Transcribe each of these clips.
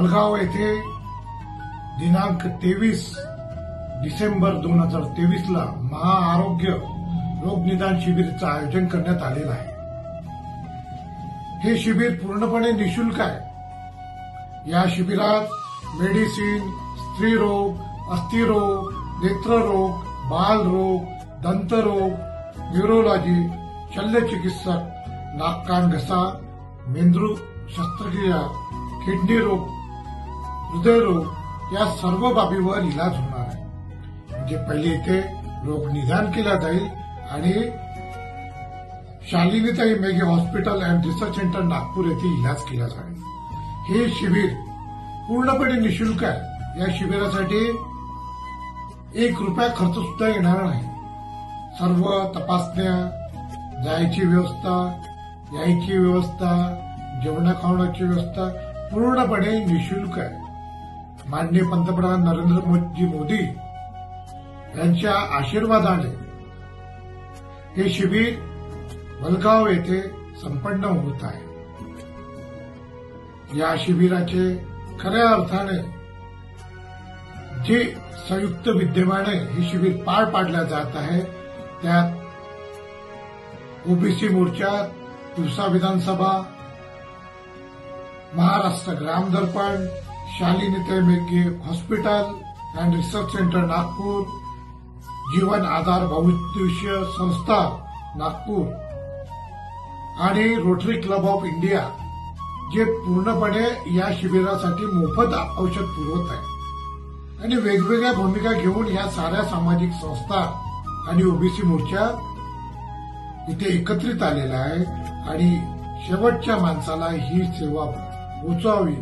वलगाव येथे दिनांक 23 डिसेंबर 2023 ला महाआरोग्य रोगनिदान शिबिराचं आयोजन करण्यात आलेलं आहे। हे शिबिर पूर्णपणे निशुल्क आहे। या शिबिरात मेडिसिन, स्त्रीरोग, अस्थिरोग, नेत्ररोग, बालरोग, दंतरोग, न्यूरोलॉजी, शल्यचिकित्सक, नाक कान घसा, मेंदू शस्त्रक्रिया, किडनी रोग, हृदयरोग या सर्व बाबीवर इलाज होणार आहे। म्हणजे पहिले इथे रोग निदान केला जाईल आणि Shalinitai Meghe hospital and research centre Nagpur येथे इलाज केला जाईल। हे शिबिर पूर्णपणे निशुल्क आहे। या शिबिरासाठी 1 रुपया खर्च सुद्धा येणार नाही। सर्व तपासण्या, जायची व्यवस्था, यायची व्यवस्था, जेवणा खावण्याची व्यवस्था पूर्णपणे निशुल्क आहे। माननीय पंतप्रधान नरेंद्र मोदी यांच्या आशीर्वादाने हे शिबिर वलगाव येथे संपन्न होत आहे। या शिबिराचे खऱ्या अर्थाने जे संयुक्त विद्यमाने हे शिबिर पार पाडले जात आहे, त्यात ओबीसी मोर्चा, तिवसा विधानसभा, Maharashtra Gram Darpan, Shalinitai Meghe hospital and research centre Nagpur, Jeevan Aadhaar Bhavishya Sanstha Nagpur आणि रोटरी क्लब ऑफ इंडिया जे पूर्णपणे या शिबिरासाठी मोफत औषध पुरवत आहे आणि वेगवेगळ्या भूमिका घेऊन या साऱ्या सामाजिक संस्था आणि ओबीसी मोर्चा इथे एकत्रित आलेला आहे आणि शेवटच्या माणसाला ही सेवा पोहोचावी।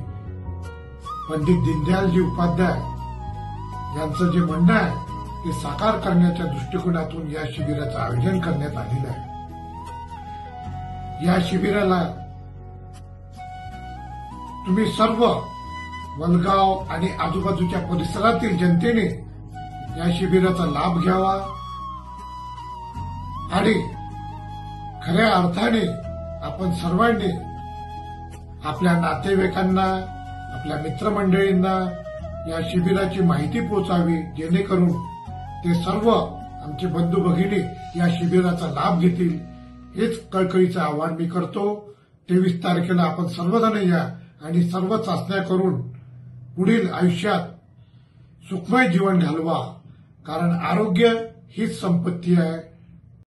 पंडित दीनदयालजी उपाध्याय यांचं जे म्हणणं आहे ते साकार करण्याच्या दृष्टिकोनातून या शिबिराचं आयोजन करण्यात आलेलं आहे। या शिबिराला तुम्ही सर्व वलगाव आणि आजूबाजूच्या परिसरातील जनतेने या शिबिराचा लाभ घ्यावा आणि खऱ्या अर्थाने आपण सर्वांनी आपल्या नातेवाईकांना, आपल्या मित्रमंडळींना या शिबिराची माहिती पोहोचावी, जेणेकरून ते सर्व आमचे बंधू भगिनी या शिबिराचा लाभ घेतील। हेच कळकळीचं आवाहन मी करतो। 23 तारखेला आपण सर्वजण या आणि सर्व चाचण्या करून पुढील आयुष्यात सुखमय जीवन घालवा, कारण आरोग्य हीच संपत्ती आहे।